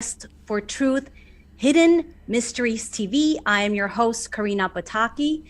Quest for Truth, Hidden Mysteries TV. I am your host, Corina Pataki.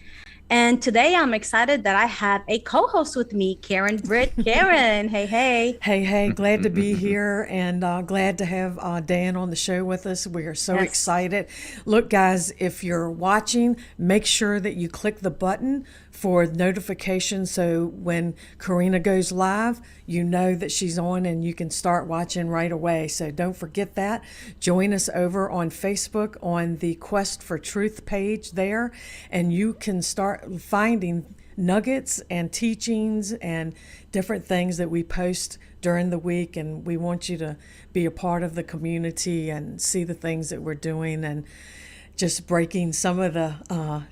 And today I'm excited that I have a co-host with me, Karen Britt. Karen, hey, hey. Hey, glad to be here and glad to have Dan on the show with us. We are so Yes. excited. Look, guys, if you're watching, make sure that you click the button for notifications so when Corina goes live, you know that she's on and you can start watching right away. So don't forget that. Join us over on Facebook on the Quest for Truth page there, and you can start finding nuggets and teachings and different things that we post during the week, and we want you to be a part of the community and see the things that we're doing and just breaking some of the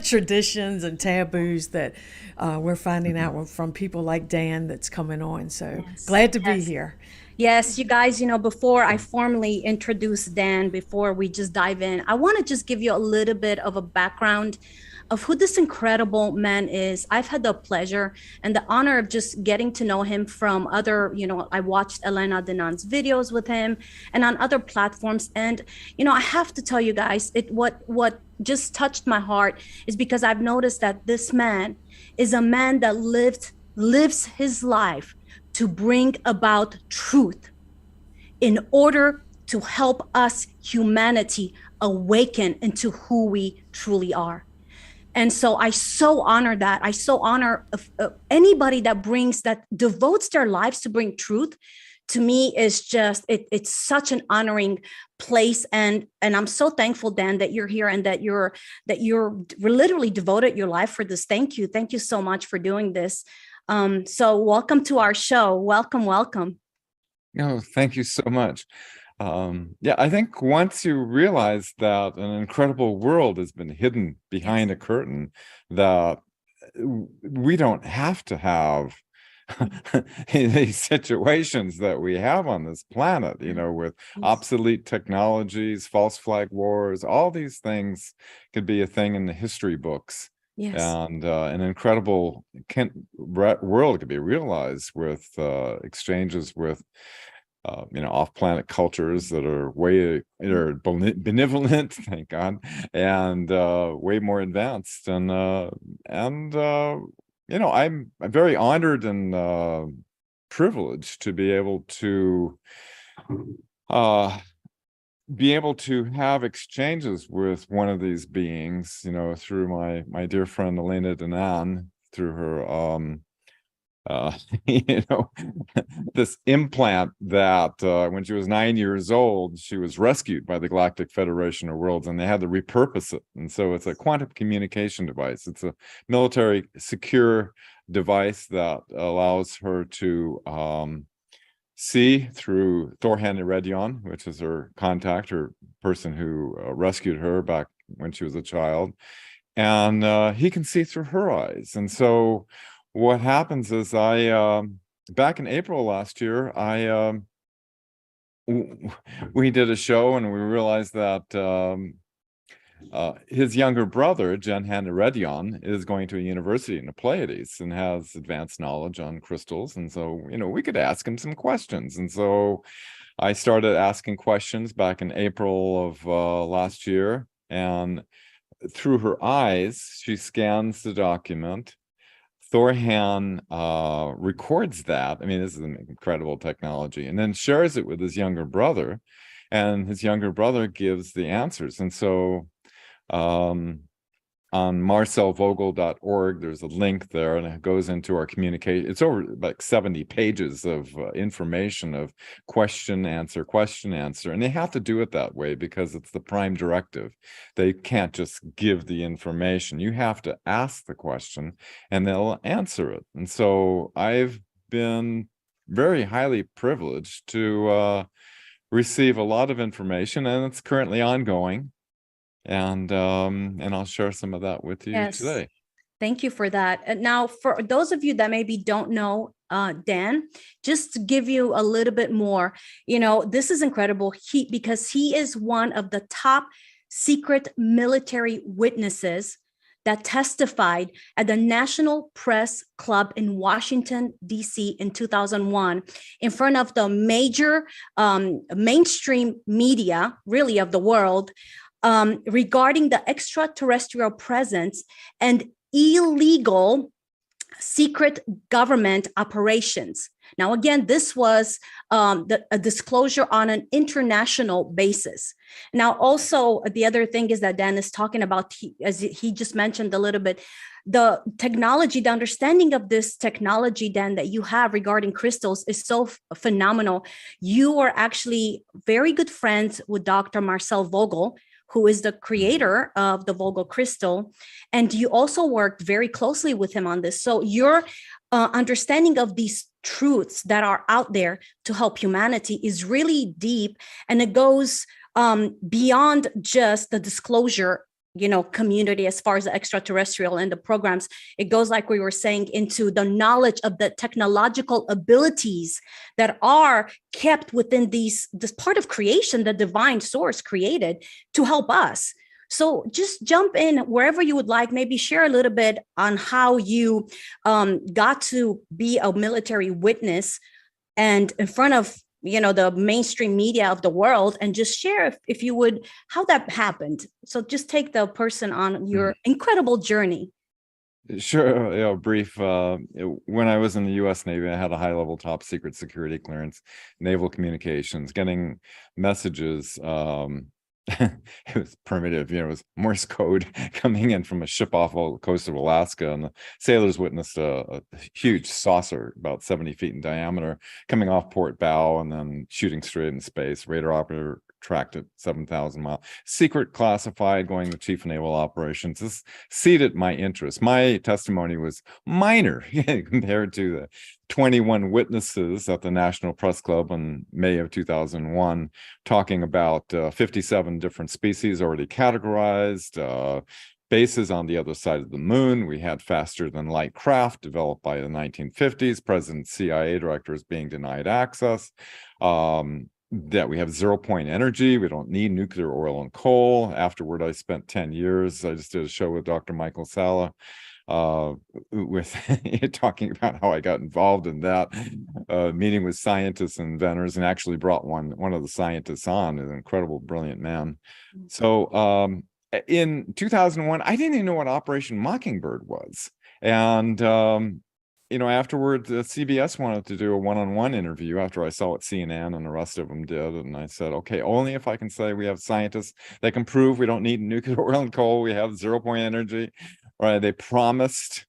traditions and taboos that we're finding out from people like Dan that's coming on. So Yes. glad to be Yes. here. Yes, you guys, before I formally introduce Dan, before we just dive in, I want to just give you a little bit of a background of who this incredible man is. I've had the pleasure and the honor of just getting to know him from other, I watched Elena Denan's videos with him and on other platforms. And, I have to tell you guys, what just touched my heart is because I've noticed that this man is a man that lives his life to bring about truth in order to help us, humanity, awaken into who we truly are. And so I so honor that. I so honor anybody that devotes their lives to bring truth. To me, is just it's such an honoring place, and I'm so thankful, Dan, that you're here and that you're literally devoted your life for this. Thank you so much for doing this. So welcome to our show. Welcome, welcome. Oh, thank you so much. Yeah, I think once you realize that an incredible world has been hidden behind a curtain, that we don't have to have these situations that we have on this planet, with obsolete technologies, false flag wars, all these things could be a thing in the history books. Yes. And an incredible world could be realized with exchanges with off-planet cultures that are benevolent, thank God, and way more advanced. And I'm very honored and privileged to be able to have exchanges with one of these beings, through my dear friend Elena Denan, through her this implant that when she was 9 years old, she was rescued by the Galactic Federation of Worlds, and they had to repurpose it. And so it's a quantum communication device. It's a military secure device that allows her to see through Thorhan Eredion, which is her contact, her person who rescued her back when she was a child. And he can see through her eyes. And so what happens is back in April last year, we did a show and we realized that his younger brother, Jenhan Eredion, is going to a university in the Pleiades and has advanced knowledge on crystals. And so, we could ask him some questions. And so I started asking questions back in April of last year. And through her eyes, she scans the document. Thorhan records that. I mean, this is an incredible technology, and then shares it with his younger brother, and his younger brother gives the answers. And so on marcelvogel.org, there's a link there, and it goes into our communication. It's over like 70 pages of information of question, answer, and they have to do it that way because it's the prime directive. They can't just give the information. You have to ask the question and they'll answer it. And so I've been very highly privileged to receive a lot of information, and it's currently ongoing. And I'll share some of that with you today. Thank you for that. And now, for those of you that maybe don't know Dan, just to give you a little bit more, this is incredible. Because he is one of the top secret military witnesses that testified at the National Press Club in Washington, D.C. in 2001 in front of the major mainstream media, really, of the world, regarding the extraterrestrial presence and illegal secret government operations. Now, again, this was a disclosure on an international basis. Now, also, the other thing is that Dan is talking about, as he just mentioned a little bit, the technology, the understanding of this technology, Dan, that you have regarding crystals is so phenomenal. You are actually very good friends with Dr. Marcel Vogel, who is the creator of the Vogel Crystal. And you also worked very closely with him on this. So your understanding of these truths that are out there to help humanity is really deep. And it goes beyond just the disclosure, community as far as the extraterrestrial and the programs. It goes, like we were saying, into the knowledge of the technological abilities that are kept within this part of creation, the divine source created to help us. So just jump in wherever you would like, maybe share a little bit on how you got to be a military witness and in front of the mainstream media of the world, and just share, if you would, how that happened. So just take the person on your incredible journey. Sure. Brief. When I was in the U.S. Navy, I had a high-level top secret security clearance, naval communications, getting messages. It was primitive, it was Morse code coming in from a ship off the coast of Alaska, and the sailors witnessed a huge saucer about 70 feet in diameter coming off port bow and then shooting straight in space. Radar operator tracked it 7,000 miles. Secret, classified, going to chief of naval operations. This seated my interest. My testimony was minor compared to the 21 witnesses at the National Press Club in May of 2001, talking about 57 different species already categorized, bases on the other side of the moon. We had faster than light craft developed by the 1950s. President CIA directors being denied access. That we have 0-point energy. We don't need nuclear, oil, and coal. Afterward, I spent 10 years. I just did a show with Dr. Michael Salla, with talking about how I got involved in that, meeting with scientists and inventors, and actually brought one of the scientists on, an incredible, brilliant man. So in 2001, I didn't even know what Operation Mockingbird was. And afterward, CBS wanted to do a one-on-one interview after I saw what CNN and the rest of them did. And I said, okay, only if I can say we have scientists that can prove we don't need nuclear, oil, and coal. We have 0-point energy. Right? They promised.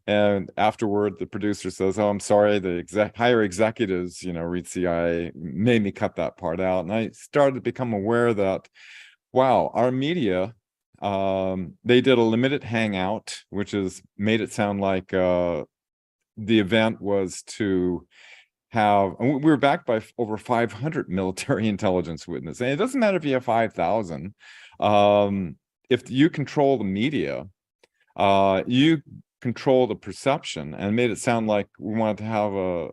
And afterward, the producer says, oh, I'm sorry, the higher executives, read CIA, made me cut that part out. And I started to become aware that, wow, our media, they did a limited hangout, which has made it sound like the event was to have, we were backed by over 500 military intelligence witnesses. And it doesn't matter if you have 5,000. If you control the media, you control the perception, and made it sound like we wanted to have a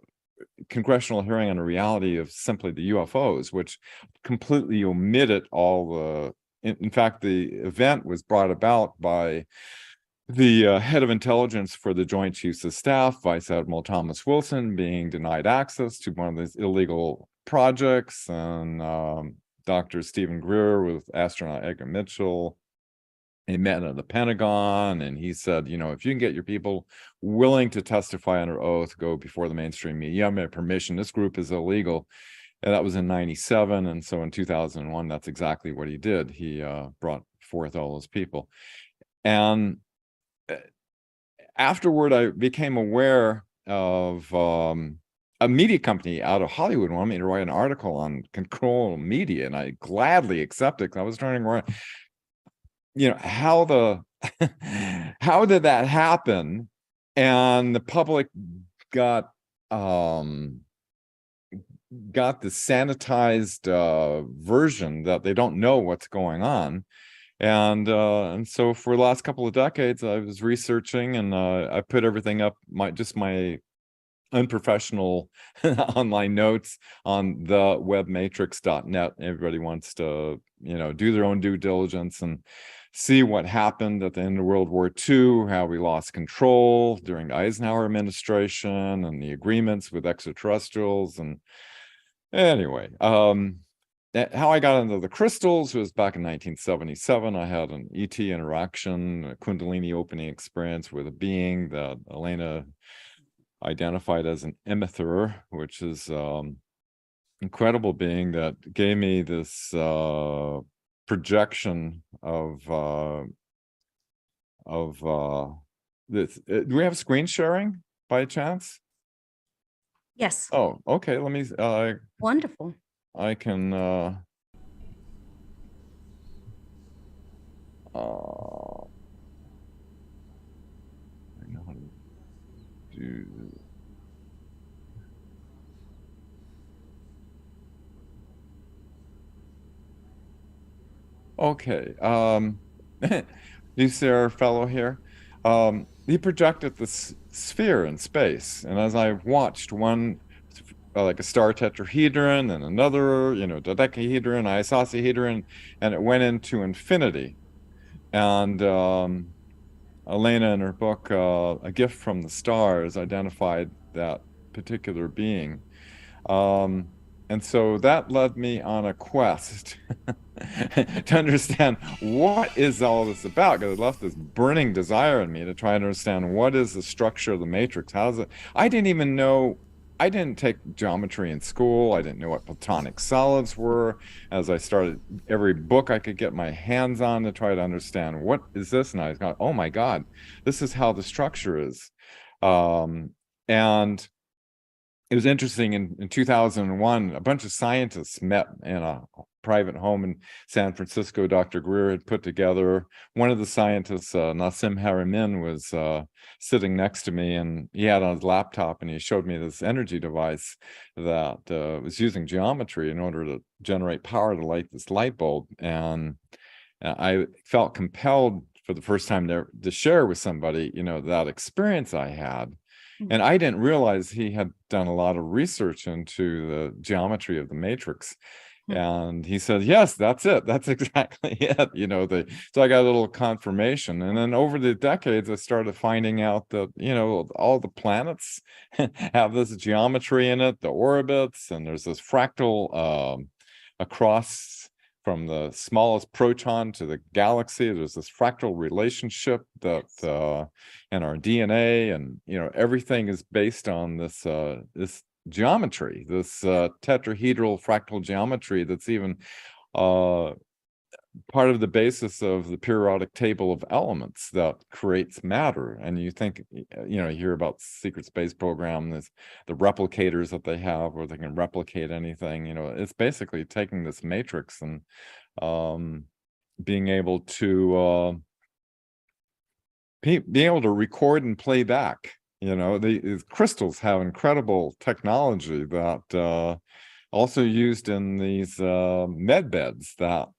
congressional hearing on the reality of simply the UFOs, which completely omitted all the, in fact, the event was brought about by the head of intelligence for the Joint Chiefs of Staff, Vice Admiral Thomas Wilson, being denied access to one of these illegal projects, and Dr. Stephen Greer with astronaut Edgar Mitchell. He met at the Pentagon, and he said, if you can get your people willing to testify under oath, go before the mainstream media, you have my permission. This group is illegal. And that was in 97. And so in 2001, that's exactly what he did. He brought forth all those people. And afterward, I became aware of a media company out of Hollywood wanted me to write an article on control media, and I gladly accepted. I was trying to write, how did that happen? And the public got the sanitized version that they don't know what's going on. And so for the last couple of decades, I was researching, and I put everything up, my unprofessional online notes on the webmatrix.net. Everybody wants to, do their own due diligence. And see what happened at the end of World War II, how we lost control during the Eisenhower administration and the agreements with extraterrestrials. And anyway, how I got into the crystals was back in 1977. I had an ET interaction, a Kundalini opening experience with a being that Elena identified as an emether, which is incredible being that gave me this projection of this. Do we have screen sharing by chance? Yes. Oh, okay. Let me. Wonderful. I can. I know how to do. Okay. You see our fellow here? He projected this sphere in space, and as I watched one, like a star tetrahedron, and another, dodecahedron, isosahedron, and it went into infinity. And Elena, in her book, A Gift from the Stars, identified that particular being. And so that led me on a quest to understand what is all this about, because it left this burning desire in me to try and understand what is the structure of the matrix. How is it? I didn't even know. I didn't take geometry in school. I didn't know what platonic solids were. As I started every book I could get my hands on to try to understand what is this, and I was oh my God, this is how the structure is. And it was interesting, in 2001, a bunch of scientists met in a private home in San Francisco. Dr. Greer had put together. One of the scientists, Nassim Haramein, was sitting next to me, and he had on his laptop, and he showed me this energy device that was using geometry in order to generate power to light this light bulb. And I felt compelled for the first time to share with somebody, that experience I had. And I didn't realize he had done a lot of research into the geometry of the matrix. And he said, yes, that's it. That's exactly it. So I got a little confirmation. And then over the decades, I started finding out that, all the planets have this geometry in it, the orbits, and there's this fractal across from the smallest proton to the galaxy. There's this fractal relationship that in our DNA, and everything is based on this geometry, this tetrahedral fractal geometry that's even part of the basis of the periodic table of elements that creates matter. And you think, you hear about secret space program, the replicators that they have, where they can replicate anything. It's basically taking this matrix and being able to record and play back. These crystals have incredible technology that also used in these med beds that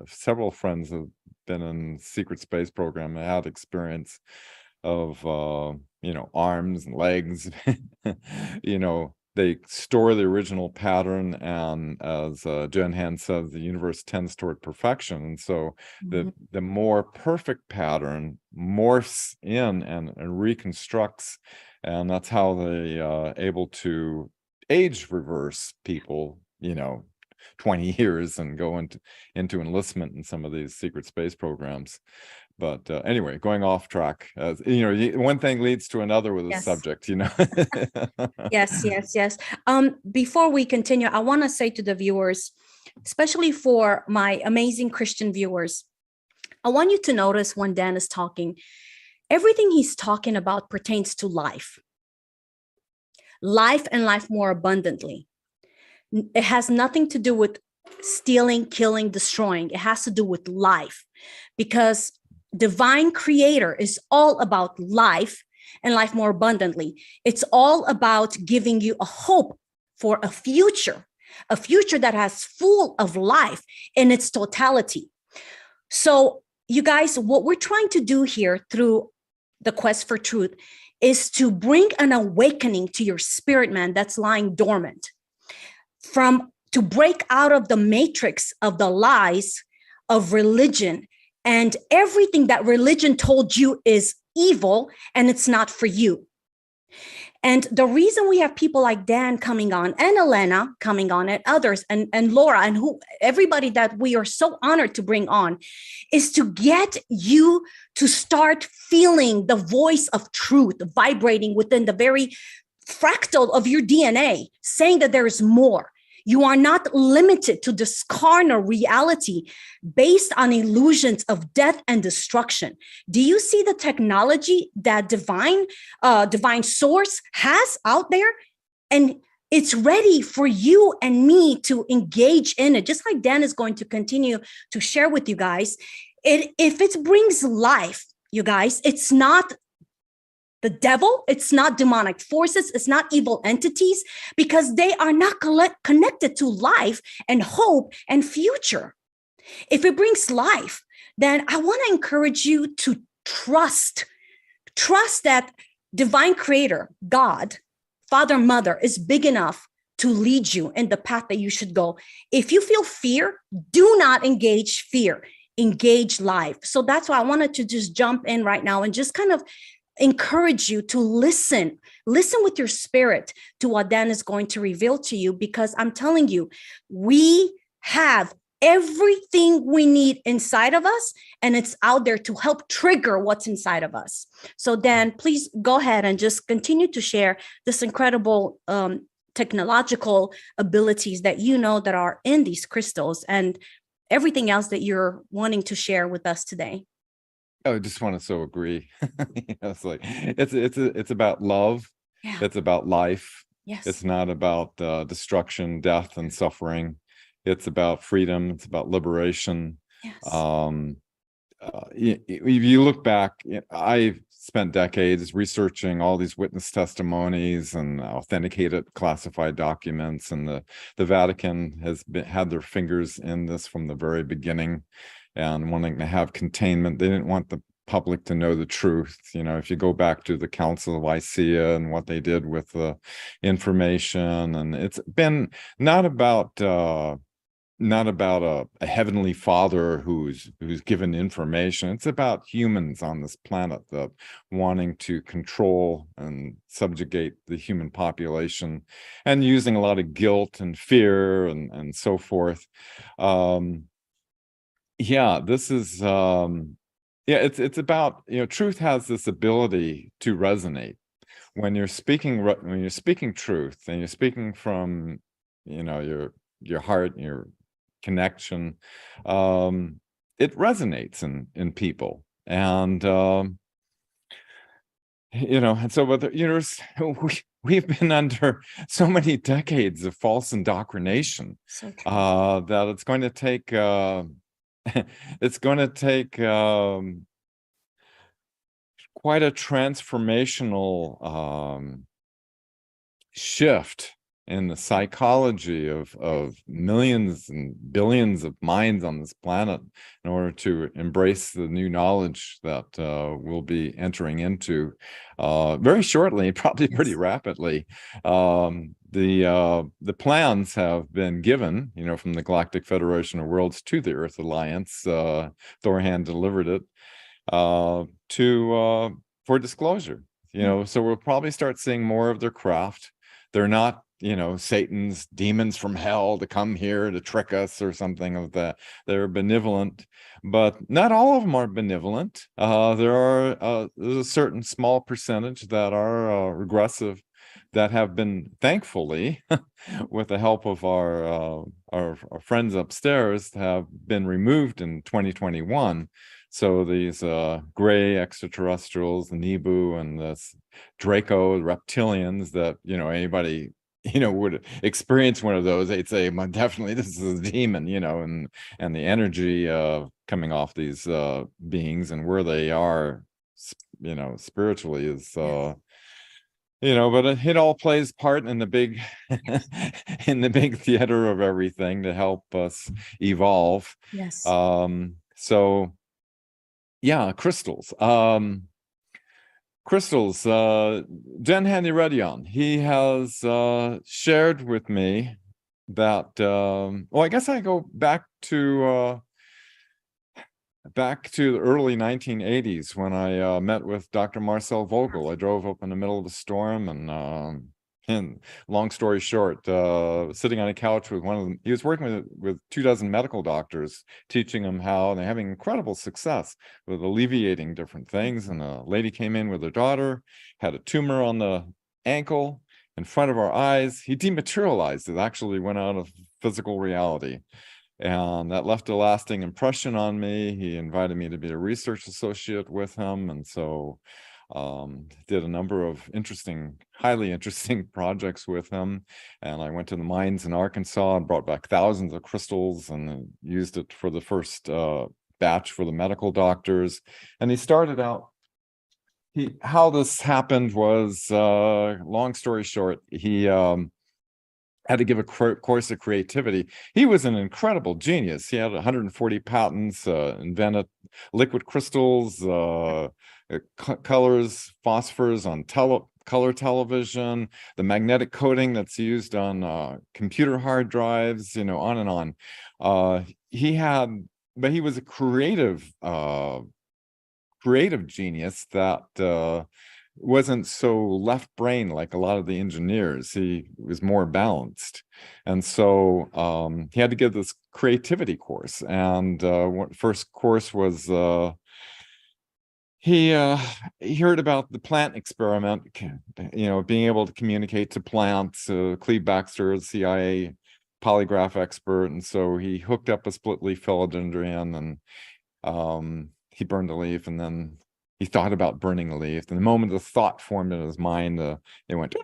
several friends have been in secret space program and had experience of arms and legs. They store the original pattern, and as Jen Han says, the universe tends toward perfection. And so the more perfect pattern morphs in and reconstructs, and that's how they able to age reverse people, 20 years and go into enlistment in some of these secret space programs. But anyway, going off track, one thing leads to another with a subject, Yes. Before we continue, I want to say to the viewers, especially for my amazing Christian viewers, I want you to notice when Dan is talking, everything he's talking about pertains to life and life more abundantly. It has nothing to do with stealing, killing, destroying. It has to do with life, because divine creator is all about life and life more abundantly. It's all about giving you a hope for a future that has full of life in its totality. So you guys, what we're trying to do here through the quest for truth is to bring an awakening to your spirit man that's lying dormant, to break out of the matrix of the lies of religion and everything that religion told you is evil and it's not for you. And the reason we have people like Dan coming on and Elena coming on and others and Laura and who everybody that we are so honored to bring on is to get you to start feeling the voice of truth vibrating within the very fractal of your DNA, saying that there is more. You are not limited to this carnal reality based on illusions of death and destruction. Do you see the technology that divine source has out there? And it's ready for you and me to engage in it, just like Dan is going to continue to share with you guys. If it brings life, you guys, it's not the devil, it's not demonic forces, it's not evil entities, because they are not connected to life and hope and future. If it brings life, then I want to encourage you to trust that divine creator, God, Father, Mother, is big enough to lead you in the path that you should go. If you feel fear, do not engage fear, engage life. So that's why I wanted to just jump in right now and just kind of encourage you to listen with your spirit to what Dan is going to reveal to you, because I'm telling you, we have everything we need inside of us, and it's out there to help trigger what's inside of us. So Dan, please go ahead and just continue to share this incredible technological abilities that you know that are in these crystals and everything else that you're wanting to share with us today. I just want to so agree. It's like it's about love. Yeah. It's about life. Yes. It's not about destruction, death, and suffering. It's about freedom. It's about liberation. Yes. If you look back, I've spent decades researching all these witness testimonies and authenticated classified documents, and the Vatican has had their fingers in this from the very beginning, and wanting to have containment. They didn't want the public to know the truth. If you go back to the Council of Nicaea and what they did with the information, and it's been not about a heavenly father who's given information. It's about humans on this planet that wanting to control and subjugate the human population, and using a lot of guilt and fear and so forth. This is it's about, truth has this ability to resonate when you're speaking truth, and you're speaking from your heart and your connection. It resonates in people, and and so whether we've been under so many decades of false indoctrination, So true. that it's going to take quite a transformational shift in the psychology of millions and billions of minds on this planet in order to embrace the new knowledge that we'll be entering into very shortly, probably pretty rapidly. The plans have been given, from the Galactic Federation of Worlds to the Earth Alliance. Thorhan delivered it for disclosure. So we'll probably start seeing more of their craft. They're not, Satan's demons from hell to come here to trick us or something of that. They're benevolent, but not all of them are benevolent. There's a certain small percentage that are regressive, that have been, thankfully, with the help of our friends upstairs, have been removed in 2021. So these gray extraterrestrials, the Nebu and the Draco reptilians, that anybody would experience one of those, they'd say, definitely this is a demon, and the energy coming off these beings and where they are, spiritually is. But it all plays part in the big in the big theater of everything to help us evolve. Yes. Crystals. Jen Handy-Redion, he has shared with me that I guess I go back to back to the early 1980s when I met with Dr. Marcel Vogel. I drove up in the middle of the storm, and long story short, sitting on a couch with one of them. He was working with 24 medical doctors, teaching them how, and they're having incredible success with alleviating different things. And a lady came in with her daughter, had a tumor on the ankle in front of our eyes. He dematerialized it, actually went out of physical reality. And that left a lasting impression on me. He invited me to be a research associate with him. And so did a number of highly interesting projects with him. And I went to the mines in Arkansas and brought back thousands of crystals and used it for the first batch for the medical doctors. And he started out, how this happened was, long story short, he had to give a course of creativity. He was an incredible genius. He had 140 patents, invented liquid crystals, colors, phosphors on color television, the magnetic coating that's used on computer hard drives, on and on. But he was a creative genius that wasn't so left brain like a lot of the engineers. He was more balanced. And so he had to give this creativity course. And first course was he heard about the plant experiment, being able to communicate to plants. Cleve Baxter, CIA polygraph expert. And so he hooked up a split leaf philodendron, and he burned a leaf, and then he thought about burning a leaf. And the moment the thought formed in his mind, it went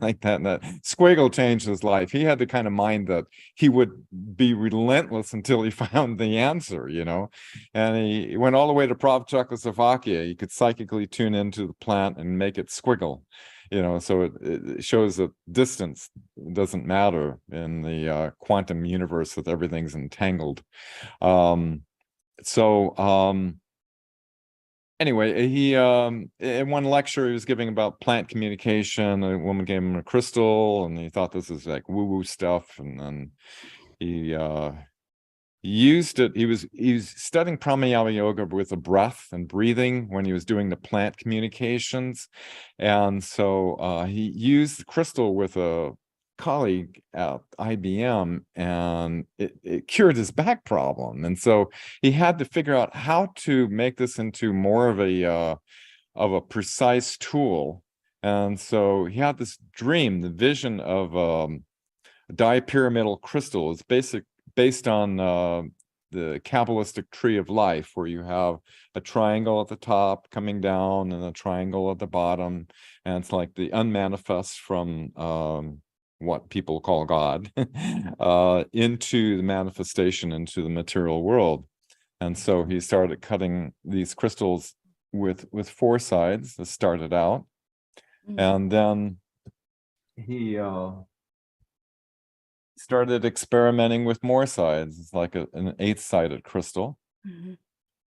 like that. And that squiggle changed his life. He had the kind of mind that he would be relentless until he found the answer, And he went all the way to Prague, Czechoslovakia. He could psychically tune into the plant and make it squiggle, So it shows that distance doesn't matter in the quantum universe, that everything's entangled. Anyway, he in one lecture he was giving about plant communication, a woman gave him a crystal, and he thought this is like woo-woo stuff, and then he used it. He was studying pranayama yoga with the breath and breathing when he was doing the plant communications, and so he used the crystal with a colleague at IBM, and it cured his back problem. And so he had to figure out how to make this into more of a precise tool. And so he had this dream, the vision of a dipyramidal crystal. It's based on the Kabbalistic tree of life, where you have a triangle at the top coming down and a triangle at the bottom, and it's like the unmanifest from what people call God, into the manifestation, into the material world. And so he started cutting these crystals with 4 sides. This started out. Mm-hmm. And then he started experimenting with more sides. It's like an 8-sided crystal. Mm-hmm.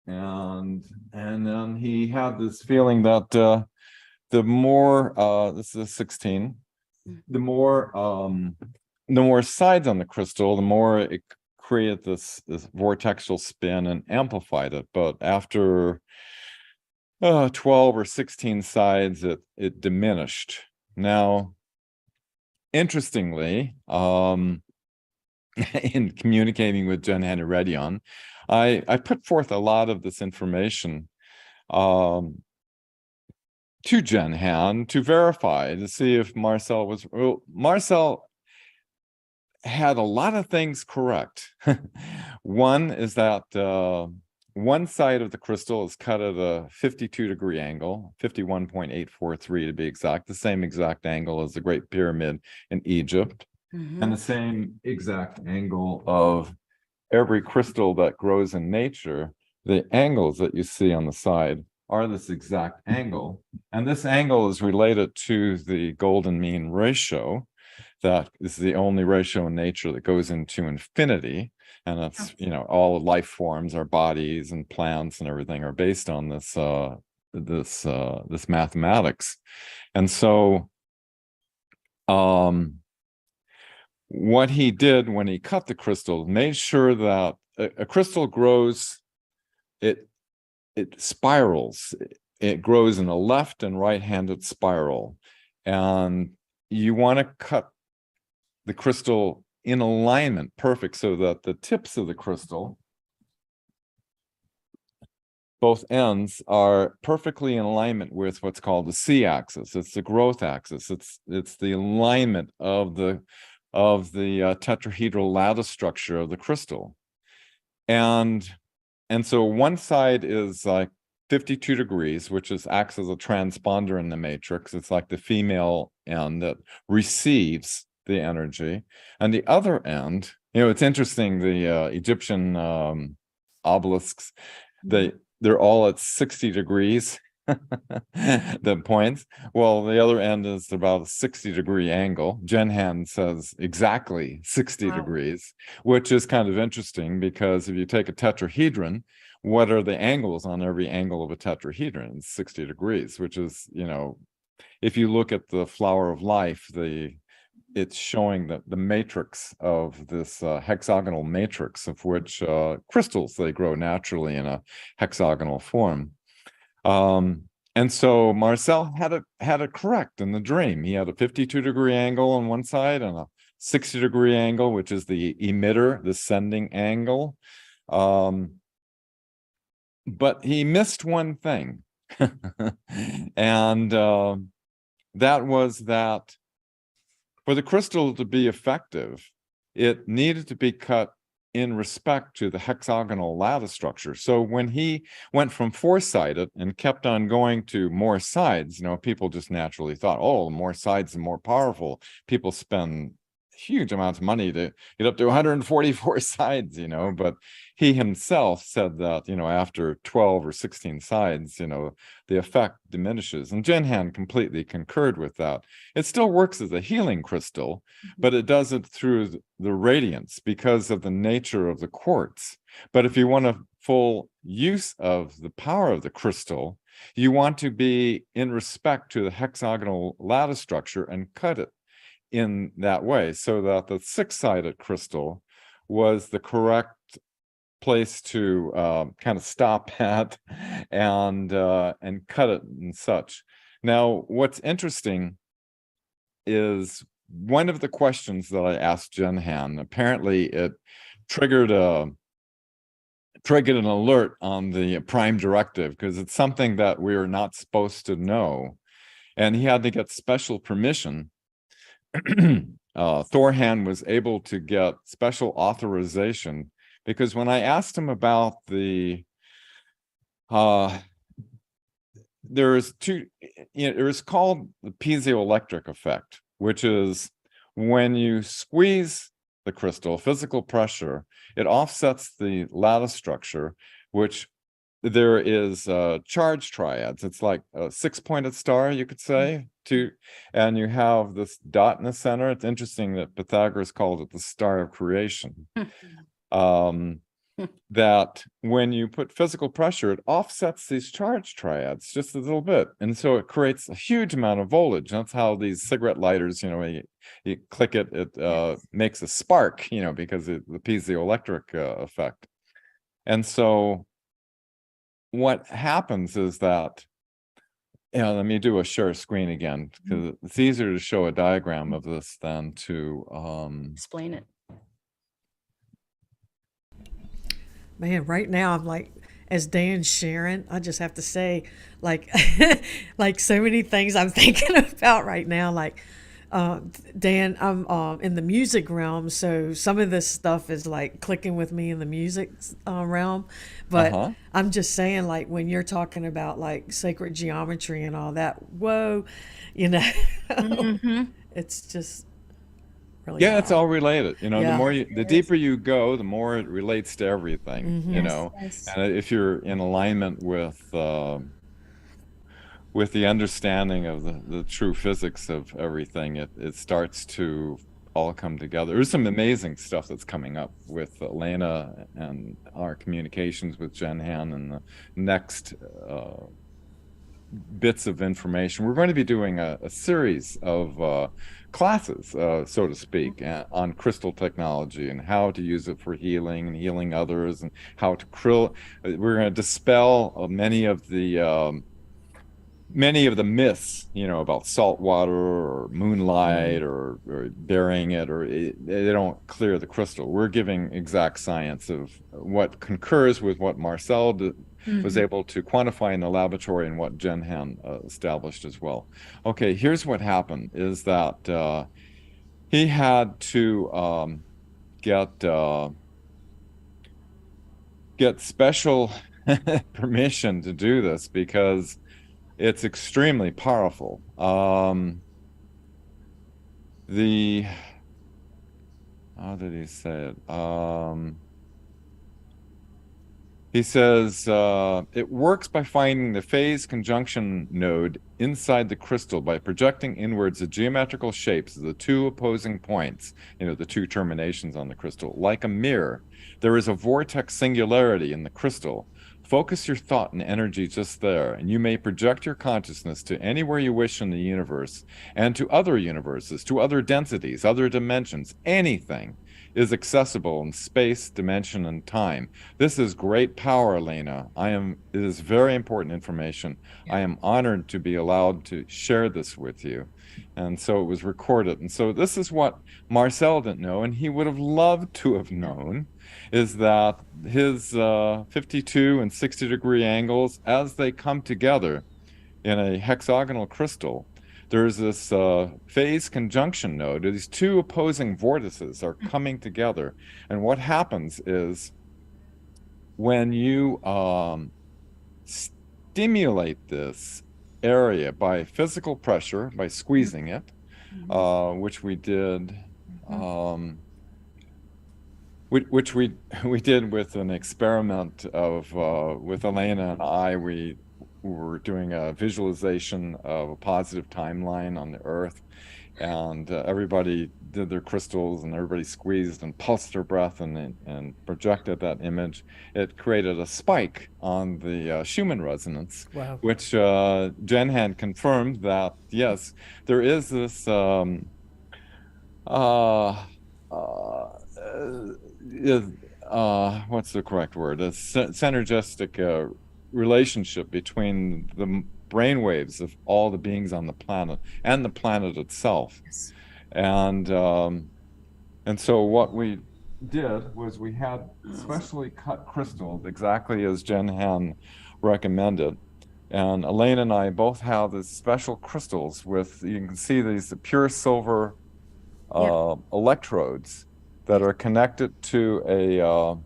And then he had this feeling that the more, this is 16, the more sides on the crystal, the more it created this vortexal spin and amplified it. But after 12 or 16 sides, it diminished. Now, interestingly, in communicating with Jen Hanaredian, I put forth a lot of this information to Jen Han to verify, to see if Marcel was. Well, Marcel had a lot of things correct. One is that one side of the crystal is cut at a 52-degree angle, 51.843 to be exact, the same exact angle as the Great Pyramid in Egypt, mm-hmm. and the same exact angle of every crystal that grows in nature. The angles that you see on the side are this exact angle. And this angle is related to the golden mean ratio. That is the only ratio in nature that goes into infinity. And that's, all life forms, our bodies and plants and everything are based on this this mathematics. And so what he did when he cut the crystal, made sure that a crystal grows it spirals. It grows in a left and right-handed spiral, and you want to cut the crystal in alignment, perfect, so that the tips of the crystal, both ends, are perfectly in alignment with what's called the C-axis. It's the growth axis. It's the alignment of the tetrahedral lattice structure of the crystal, and so one side is like 52 degrees, which acts as a transponder in the matrix. It's like the female end that receives the energy, and the other end, it's interesting, the Egyptian obelisks, they're all at 60 degrees, the points. Well, the other end is about a 60-degree angle. Jenhan says exactly 60 degrees, which is kind of interesting, because if you take a tetrahedron, what are the angles on every angle of a tetrahedron? It's 60 degrees, which is, if you look at the flower of life, it's showing that the matrix of this hexagonal matrix, of which crystals, they grow naturally in a hexagonal form. And so Marcel had it correct in the dream. He had a 52-degree angle on one side and a 60-degree angle, which is the emitter, the sending angle. But he missed one thing, and that was that for the crystal to be effective, it needed to be cut in respect to the hexagonal lattice structure. So when he went from four-sided and kept on going to more sides, people just naturally thought, oh, the more sides, the more powerful. People spend huge amounts of money to get up to 144 sides, but he himself said that, after 12 or 16 sides, the effect diminishes. And Jenhan completely concurred with that. It still works as a healing crystal, but it does it through the radiance because of the nature of the quartz. But if you want a full use of the power of the crystal, you want to be in respect to the hexagonal lattice structure and cut it in that way, so that the six-sided crystal was the correct place to kind of stop at and cut it and such. Now, what's interesting is one of the questions that I asked Jenhan, apparently it triggered an alert on the prime directive, because it's something that we're not supposed to know, and he had to get special permission. Thorhan was able to get special authorization, because when I asked him about there is called the piezoelectric effect, which is when you squeeze the crystal, physical pressure, it offsets the lattice structure, which there is charge triads. It's like a six-pointed star, you could say, and you have this dot in the center. It's interesting that Pythagoras called it the star of creation. That when you put physical pressure, it offsets these charge triads just a little bit, and so it creates a huge amount of voltage. That's how these cigarette lighters, when you click it, it makes a spark, because of the piezoelectric effect. And so what happens is that, let me do a share screen again, because it's easier to show a diagram of this than to explain it. Man, right now I'm like, as Dan's sharing, I just have to say, like, like so many things I'm thinking about right now. Like, Dan, I'm in the music realm, so some of this stuff is like clicking with me in the music realm. But I'm just saying, like, when you're talking about like sacred geometry and all that, whoa, it's just really Yeah, wild. it's all related. The deeper you go, the more it relates to everything. Yes. And if you're in alignment with the understanding of the true physics of everything, it starts to all come together. There's some amazing stuff that's coming up with Elena and our communications with Jenhan, and the next bits of information. We're going to be doing a series of classes, so to speak, on crystal technology and how to use it for healing and healing others, and how to we're going to dispel many of the myths, about salt water or moonlight or burying it, they don't clear the crystal. We're giving exact science of what concurs with what Marcel was able to quantify in the laboratory and what Jen Han established as well. Okay, here's what happened is that he had to get special permission to do this because it's extremely powerful. How did he say it? He says, it works by finding the phase conjunction node inside the crystal by projecting inwards the geometrical shapes of the two opposing points, the two terminations on the crystal. Like a mirror, there is a vortex singularity in the crystal. Focus your thought and energy just there, and you may project your consciousness to anywhere you wish in the universe and to other universes, to other densities, other dimensions. Anything is accessible in space, dimension, and time. This is great power, Elena. It is very important information. I am honored to be allowed to share this with you. And so it was recorded. And so this is what Marcel didn't know, and he would have loved to have known, is that his 52 and 60-degree angles, as they come together in a hexagonal crystal, there's this phase conjunction node. These two opposing vortices are coming together. And what happens is when you stimulate this area by physical pressure, by squeezing it, which we did, which we did with an experiment of with Elena and I. We were doing a visualization of a positive timeline on the Earth, and everybody did their crystals, and everybody squeezed and pulsed their breath and projected that image. It created a spike on the Schumann resonance, wow. Which Jen had confirmed that, yes, there is this what's the correct word? A synergistic relationship between the brainwaves of all the beings on the planet and the planet itself. Yes. And so what we did was we had specially cut crystals exactly as Jen Han recommended. And Elaine and I both have these special crystals with, you can see these pure silver electrodes that are connected to a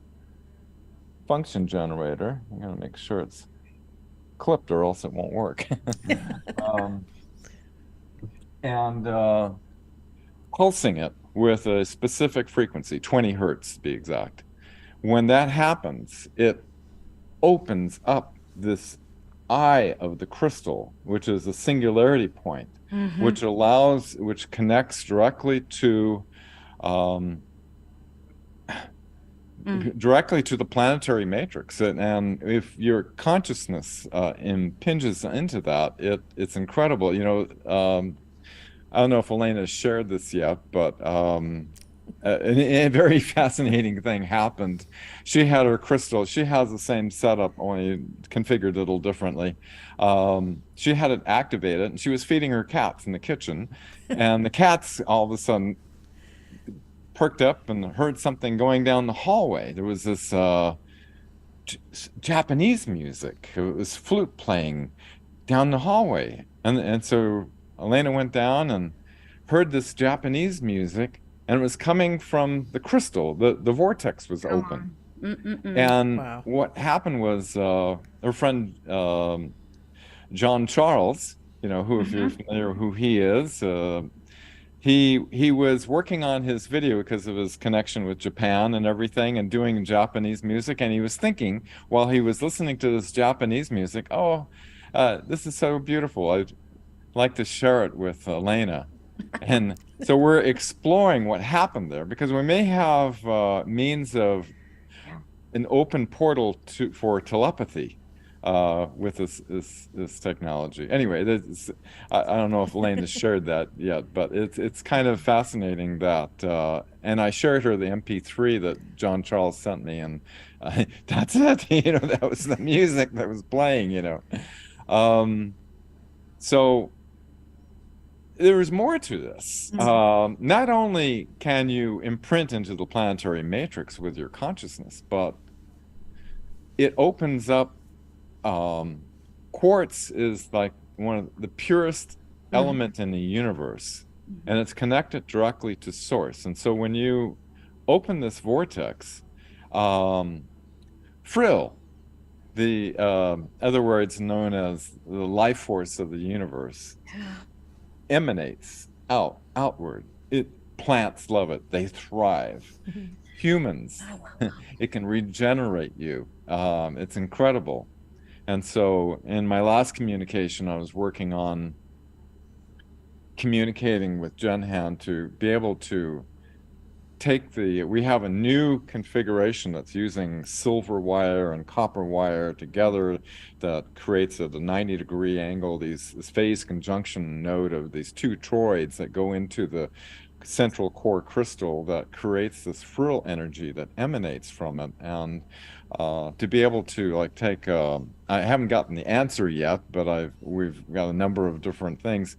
function generator. I'm going to make sure it's clipped or else it won't work. And pulsing it with a specific frequency, 20 hertz to be exact. When that happens, it opens up this eye of the crystal, which is a singularity point, which connects directly to the planetary matrix. And if your consciousness impinges into that, it's incredible. I don't know if Elena shared this yet, but a very fascinating thing happened. She had her crystal. She has the same setup, only configured a little differently. She had it activated, and she was feeding her cats in the kitchen. And the cats all of a sudden perked up and heard something going down the hallway. There was this Japanese music. It was flute playing down the hallway. And so Elena went down and heard this Japanese music, and it was coming from the crystal. The vortex was open. And wow. What happened was her friend John Charles, who, if you're familiar with who he is, he was working on his video because of his connection with Japan and everything, and doing Japanese music. And he was thinking, while he was listening to this Japanese music, this is so beautiful. I'd like to share it with Elena. And so we're exploring what happened there, because we may have means of an open portal for telepathy with this technology. Anyway, I don't know if Elaine has shared that yet, but it's kind of fascinating that, and I shared her the MP3 that John Charles sent me, and that's it. That was the music that was playing. So there is more to this. Not only can you imprint into the planetary matrix with your consciousness, but it opens up. Quartz is like one of the purest element in the universe, and it's connected directly to source. And so when you open this vortex, frill, the other words known as the life force of the universe, emanates outward. Plants love it. They thrive. Humans, it can regenerate you. It's incredible. And so in my last communication, I was working on communicating with Jenhan to be able to we have a new configuration that's using silver wire and copper wire together that creates at a 90-degree angle, this phase conjunction node of these two toroids that go into the central core crystal that creates this frill energy that emanates from it. And to be able to take, I haven't gotten the answer yet, but we've got a number of different things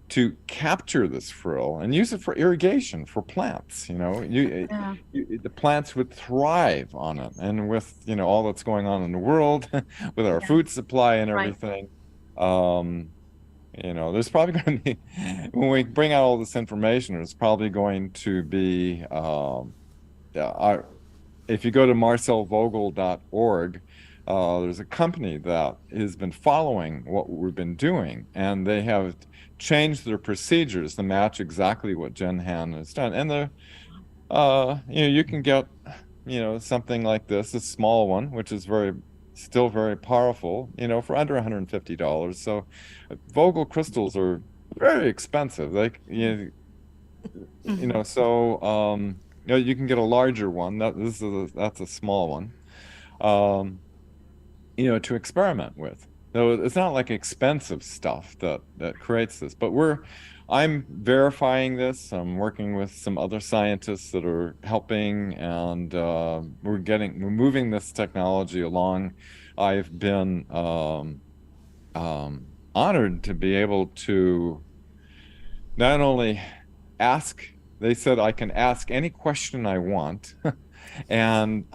to capture this frill and use it for irrigation for plants. The plants would thrive on it, and with all that's going on in the world, with our food supply and everything, there's probably going to be, when we bring out all this information, there's probably going to be, if you go to marcelvogel.org, there's a company that has been following what we've been doing, and they have changed their procedures to match exactly what Jenhan has done. And you can get, something like this, a small one, which is still very powerful, for under $150. So Vogel crystals are very expensive. So you can get a larger one. That's a small one, to experiment with. So it's not like expensive stuff that creates this, but I'm verifying this. I'm working with some other scientists that are helping, and we're moving this technology along. I've been honored to be able to not only they said I can ask any question I want, and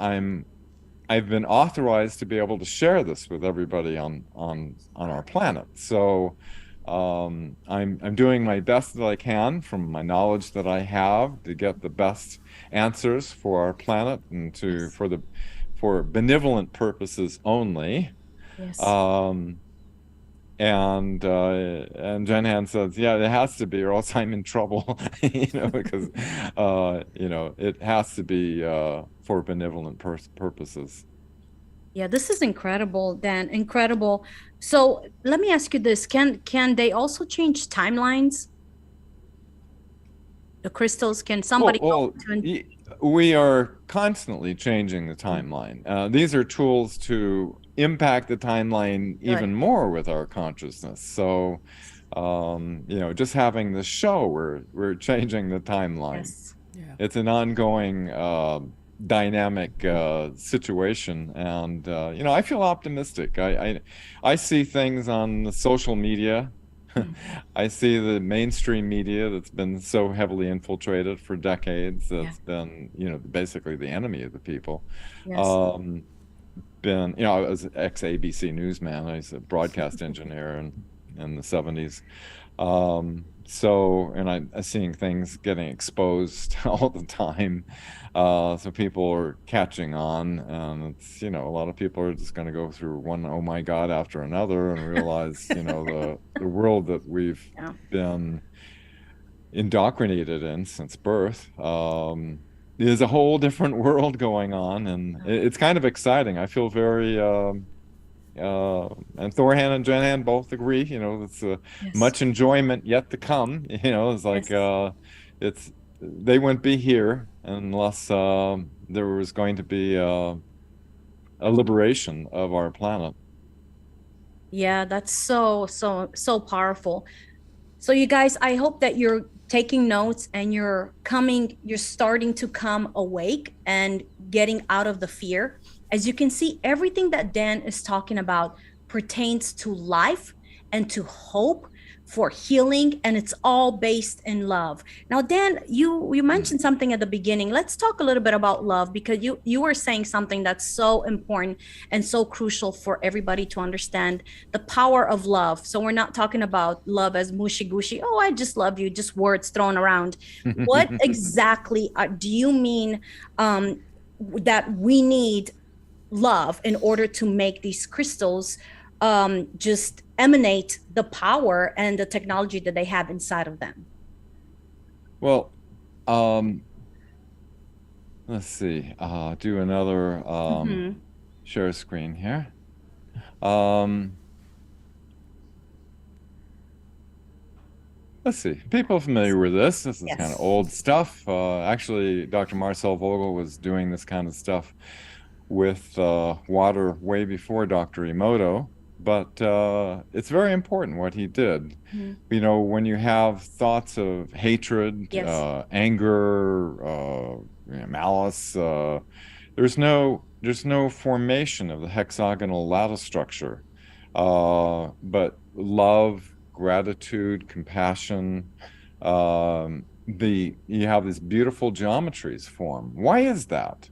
I've been authorized to be able to share this with everybody on our planet. So I'm doing my best that I can from my knowledge that I have to get the best answers for our planet and for benevolent purposes only. Yes. And Jenhan says, yeah, it has to be, or else I'm in trouble, because it has to be for benevolent purposes. Yeah, this is incredible, Dan. Incredible. So let me ask you this: Can they also change timelines? The crystals? Can somebody? We are constantly changing the timeline. These are tools to impact the timeline even more with our consciousness. So, just having this show, we're changing the timeline. Yes. Yeah. It's an ongoing dynamic situation, and I feel optimistic. I see things on the social media. I see the mainstream media that's been so heavily infiltrated for decades, that's been basically the enemy of the people. Yes. I was an ex-ABC newsman. I was a broadcast engineer in the 70s. And I'm seeing things getting exposed all the time. So people are catching on, and it's, a lot of people are just going to go through one oh my God after another and realize, the world that we've been indoctrinated in since birth, is a whole different world going on, and it's kind of exciting. I feel very, and Thorhan and Jenhan both agree, it's much enjoyment yet to come. It's like, they wouldn't be here unless there was going to be a liberation of our planet. Yeah, that's so powerful. So you guys, I hope that you're taking notes and you're starting to come awake and getting out of the fear. As you can see, everything that Dan is talking about pertains to life and to hope for healing, and it's all based in love. Now, Dan, you mentioned something at the beginning. Let's talk a little bit about love, because you were saying something that's so important and so crucial for everybody to understand, the power of love. So we're not talking about love as mushy gushy, oh, I just love you, just words thrown around. What exactly do you mean, that we need love in order to make these crystals just emanate the power and the technology that they have inside of them? Well, let's see. Do another share screen here. Let's see. People are familiar with this. This is kind of old stuff. Actually, Dr. Marcel Vogel was doing this kind of stuff with water way before Dr. Emoto. But it's very important what he did. You know, when you have thoughts of hatred, anger, malice, there's no formation of the hexagonal lattice structure. But love, gratitude, compassion, you have these beautiful geometries form. Why is that?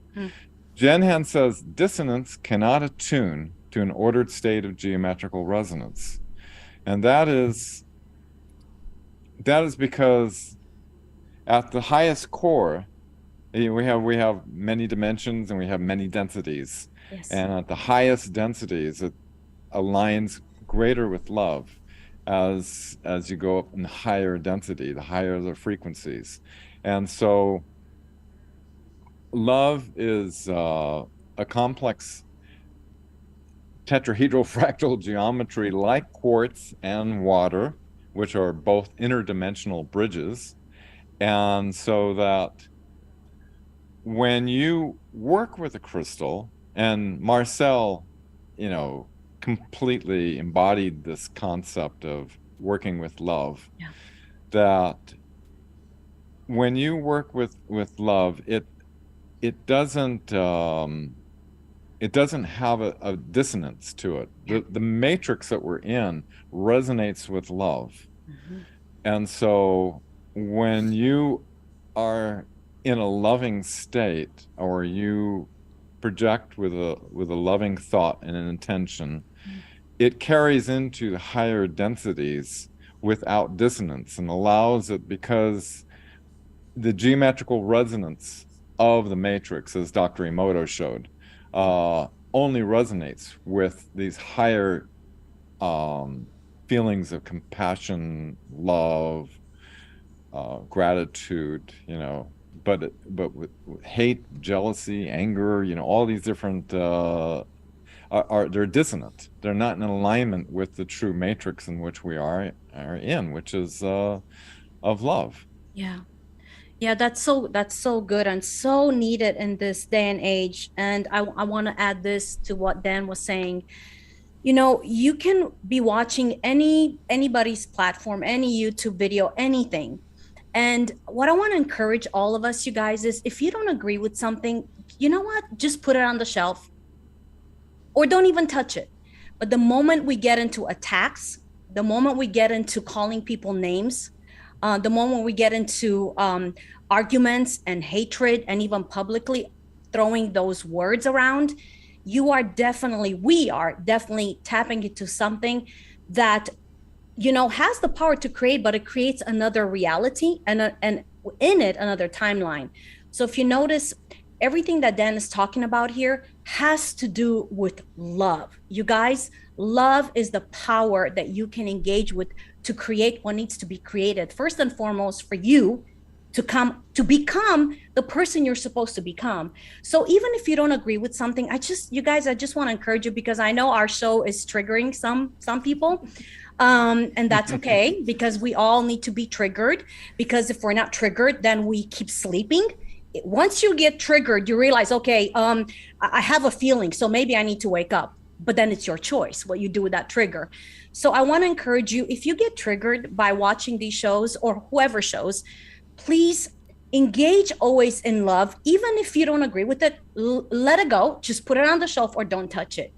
Jenhan says dissonance cannot attune to an ordered state of geometrical resonance. And that is because at the highest core, we have many dimensions and we have many densities. And at the highest densities, it aligns greater with love. As you go up in higher density, the higher the frequencies. And so love is a complex tetrahedral fractal geometry like quartz and water, which are both interdimensional bridges. And so that when you work with a crystal, and Marcel, completely embodied this concept of working with love, that when you work with love, it doesn't have a dissonance to it. The matrix that we're in resonates with love. And so when you are in a loving state, or you project with a loving thought and an intention, it carries into the higher densities without dissonance, and allows it, because the geometrical resonance of the matrix, as Dr. Emoto showed, only resonates with these higher feelings of compassion, love, gratitude, but with hate, jealousy, anger, all these different they're dissonant. They're not in alignment with the true matrix in which we are in, which is of love. Yeah, that's so good and so needed in this day and age. And I want to add this to what Dan was saying. You can be watching anybody's platform, any YouTube video, anything. And what I want to encourage all of us, you guys, is if you don't agree with something, you know what? Just put it on the shelf, or don't even touch it. But the moment we get into attacks, the moment we get into calling people names, the moment we get into arguments and hatred, and even publicly throwing those words around, we are definitely tapping into something that has the power to create, but it creates another reality and in it another timeline. So if you notice, everything that Dan is talking about here has to do with love. You guys, love is the power that you can engage with to create what needs to be created. First and foremost, for you to become the person you're supposed to become. So even if you don't agree with something, I just want to encourage you, because I know our show is triggering some people. And that's okay, because we all need to be triggered, because if we're not triggered, then we keep sleeping. Once you get triggered, you realize, okay, I have a feeling, so maybe I need to wake up. but then it's your choice what you do with that trigger. So I want to encourage you, if you get triggered by watching these shows or whoever shows, please engage always in love. Even if you don't agree with it, let it go. Just put it on the shelf or don't touch it.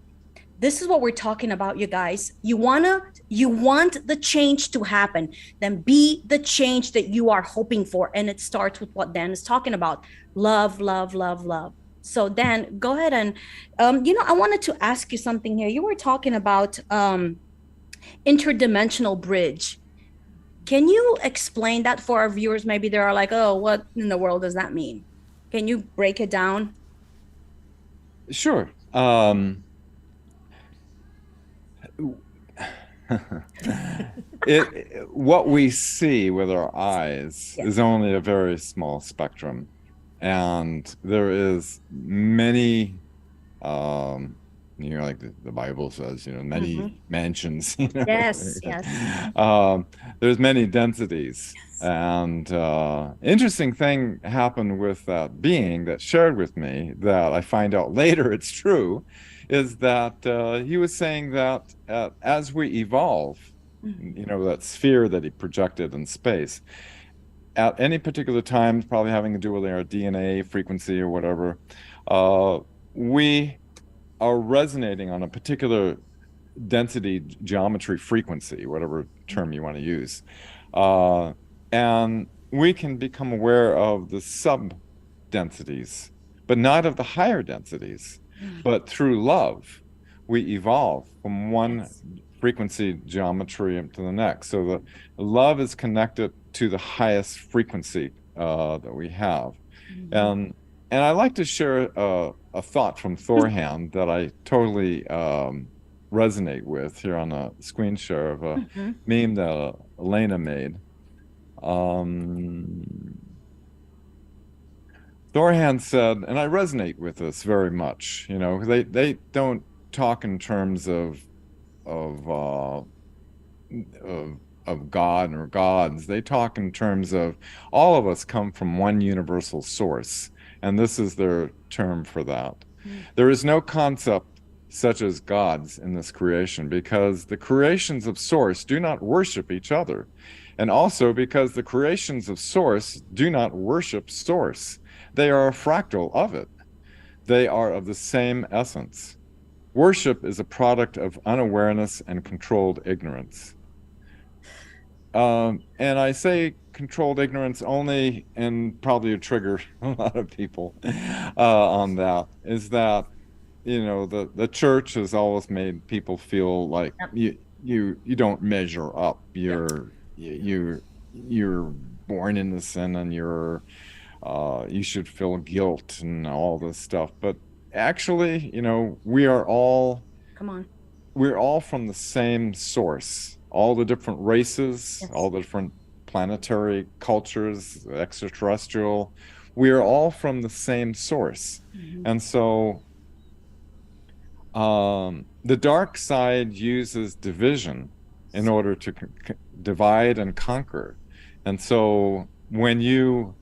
This is what we're talking about, you guys. You want the change to happen, then be the change that you are hoping for. And it starts with what Dan is talking about: love, love, love, love. So Dan, go ahead. And I wanted to ask you something here. You were talking about interdimensional bridge. Can you explain that for our viewers? Maybe they are like, oh, what in the world does that mean? Can you break it down? Sure. What we see with our eyes is only a very small spectrum, and there is many like the Bible says, many mansions. Yes. There's many densities. Yes. And interesting thing happened with that being that shared with me that I find out later it's true, is that he was saying that as we evolve, that sphere that he projected in space, at any particular time, probably having to do with our DNA frequency or whatever, we are resonating on a particular density geometry frequency, whatever term you want to use. And we can become aware of the sub-densities, but not of the higher densities. But through love, we evolve from one frequency geometry to the next. So the love is connected to the highest frequency that we have. And I like to share a thought from Thorhan that I totally resonate with here on a screen share of a meme that Elena made. Thorhan said, and I resonate with this very much, they don't talk in terms of God or gods. They talk in terms of all of us come from one universal source, and this is their term for that. There is no concept such as gods in this creation, because the creations of source do not worship each other, and also because the creations of source do not worship source. They are a fractal of it. They are of the same essence. Worship is a product of unawareness and controlled ignorance. And I say controlled ignorance only, and probably to trigger a lot of people on that, is that, the church has always made people feel like you don't measure up. You're born into sin, and you should feel guilt and all this stuff. But actually, we're all from the same source. All the different races, all the different planetary cultures, extraterrestrial, we are all from the same source. And so the dark side uses division in order to divide and conquer. And so when you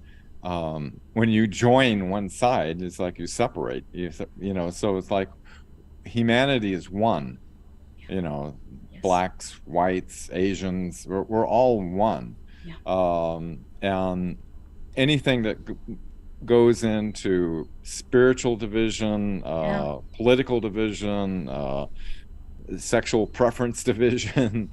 join one side, it's like you separate, so it's like humanity is one, blacks, whites, Asians, we're all one. And anything that goes into spiritual division, political division, sexual preference division,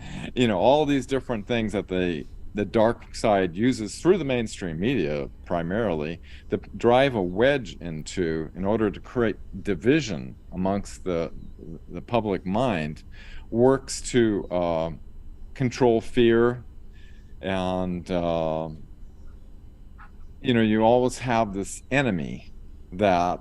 all these different things that the dark side uses through the mainstream media primarily to drive a wedge into, in order to create division amongst the public mind, works to control fear. And you always have this enemy that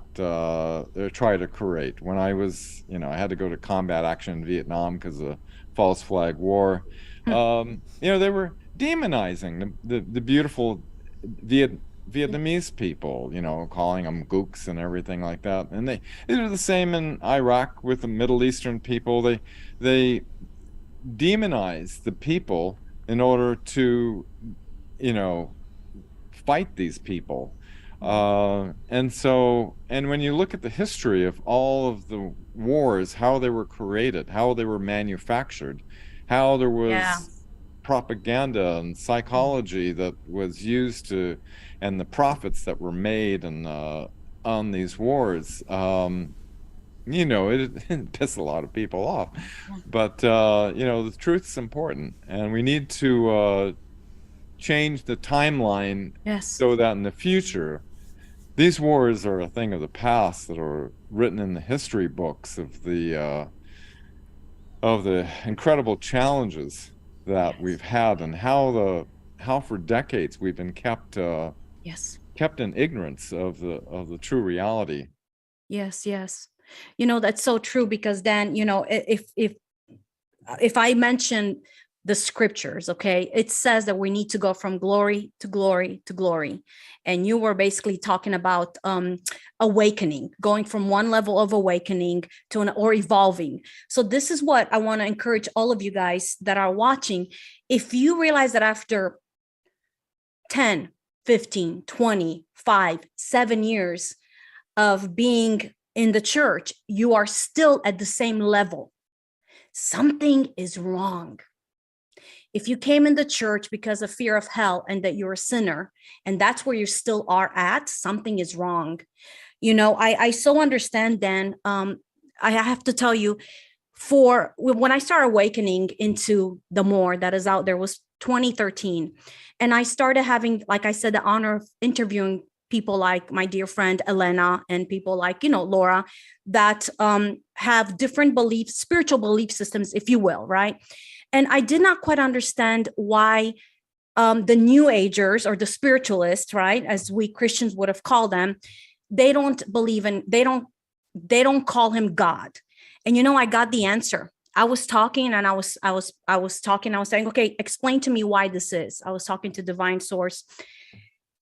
they try to create. When I was, I had to go to combat action in Vietnam because of the false flag war. They were demonizing the beautiful Vietnamese people, calling them gooks and everything like that. And they do the same in Iraq with the Middle Eastern people. They demonize the people in order to, fight these people. And when you look at the history of all of the wars, how they were created, how they were manufactured, how there Yeah. was propaganda and psychology that was used to, and the profits that were made and on these wars, it pissed a lot of people off. But the truth's important, and we need to change the timeline Yes. so that in the future these wars are a thing of the past that are written in the history books of the incredible challenges that we've had, and how for decades we've been Yes. kept in ignorance of the true reality. Yes. Yes. That's so true, because then, if I mention the scriptures, okay, it says that we need to go from glory to glory to glory. And you were basically talking about awakening, going from one level of awakening to or evolving. So this is what I want to encourage all of you guys that are watching. If you realize that after 10, 15, 20, 5, 7 years of being in the church, you are still at the same level, something is wrong. If you came in the church because of fear of hell and that you're a sinner, and that's where you still are at, something is wrong. I so understand, Dan. I have to tell you, when I started awakening into the more that is out there was 2013. And I started having, like I said, the honor of interviewing people like my dear friend Elena, and people like, Laura, that have different beliefs, spiritual belief systems, if you will, right? And I did not quite understand why the New Agers, or the spiritualists, right, as we Christians would have called them, they don't call him God. And I got the answer. I was talking, and I was saying, okay, explain to me why this is. I was talking to Divine Source,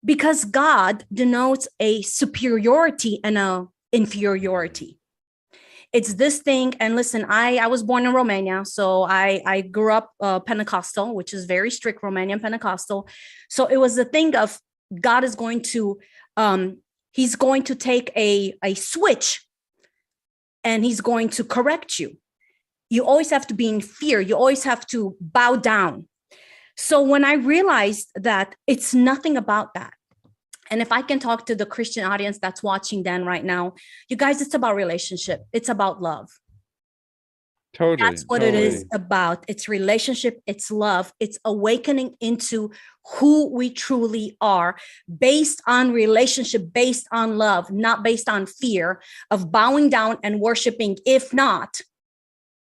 because God denotes a superiority and a inferiority. It's this thing. And listen, I was born in Romania, so I grew up Pentecostal, which is very strict Romanian Pentecostal. So it was the thing of God is going to he's going to take a switch, and he's going to correct you. You always have to be in fear. You always have to bow down. So when I realized that it's nothing about that, and if I can talk to the Christian audience that's watching Dan right now, you guys, it's about relationship. It's about love. Totally. That's what it is about. It's relationship. It's love. It's awakening into who we truly are, based on relationship, based on love, not based on fear of bowing down and worshiping. If not,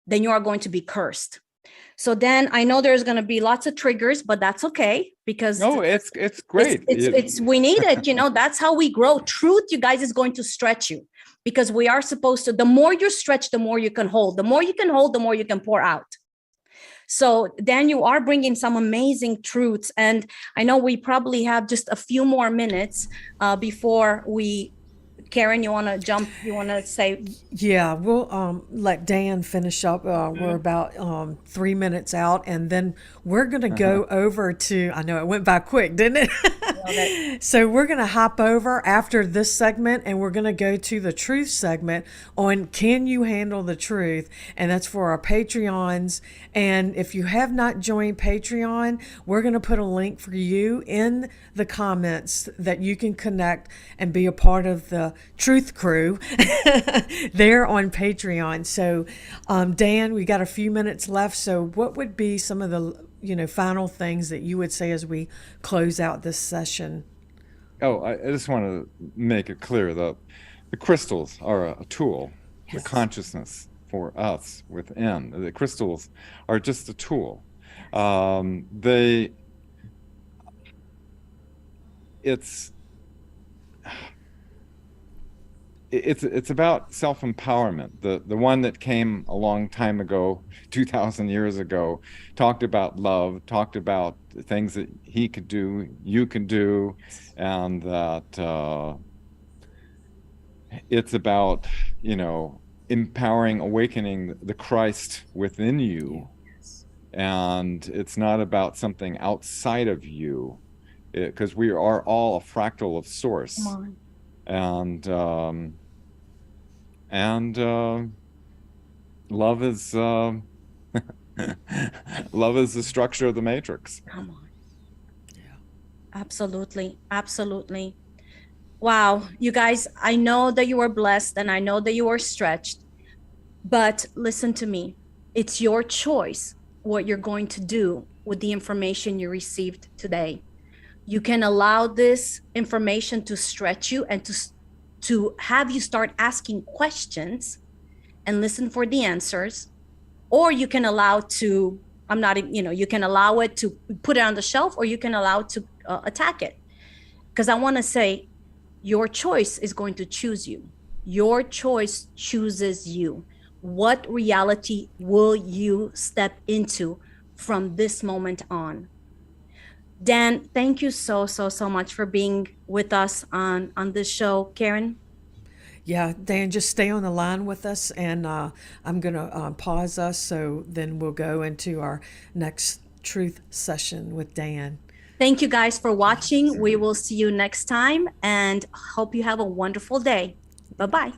then you are going to be cursed. So then I know there's going to be lots of triggers, but that's okay, because no, it's great. It's we need it. That's how we grow. Truth, you guys, is going to stretch you, because we are supposed to. The more you stretch, the more you can hold. The more you can hold, the more you can pour out. So then you are bringing some amazing truths, and I know we probably have just a few more minutes before we. Karen, you want to jump? You want to say? Yeah, we'll let Dan finish up. We're about 3 minutes out, and then we're going to go over to, I know it went by quick, didn't it? So we're going to hop over after this segment, and we're going to go to the truth segment on Can You Handle the Truth? And that's for our Patreons. And if you have not joined Patreon, we're going to put a link for you in the comments that you can connect and be a part of the Truth Crew there on Patreon. So, Dan, we got a few minutes left. So what would be some of the, final things that you would say as we close out this session? Oh, I just want to make it clear that the crystals are a tool, Yes. the consciousness for us within. The crystals are just a tool. It's about self-empowerment. The one that came a long time ago, 2,000 years ago, talked about love, talked about things that he could do, you can do, and that it's about, empowering, awakening the Christ within you. And it's not about something outside of you. because we are all a fractal of source. Come on. And love is love is the structure of the matrix. Come on. Absolutely. Absolutely. Wow. You guys, I know that you are blessed and I know that you are stretched, but listen to me. It's your choice what you're going to do with the information you received today. You can allow this information to stretch you and to have you start asking questions and listen for the answers, or you can allow to, you can allow it to put it on the shelf, or you can allow it to attack it. Because I want to say, your choice is going to choose you. Your choice chooses you. What reality will you step into from this moment on? Dan, thank you so much for being with us on this show. Karen? Yeah, Dan, just stay on the line with us, and I'm going to pause us, so then we'll go into our next truth session with Dan. Thank you guys for watching. We will see you next time and hope you have a wonderful day. Bye-bye.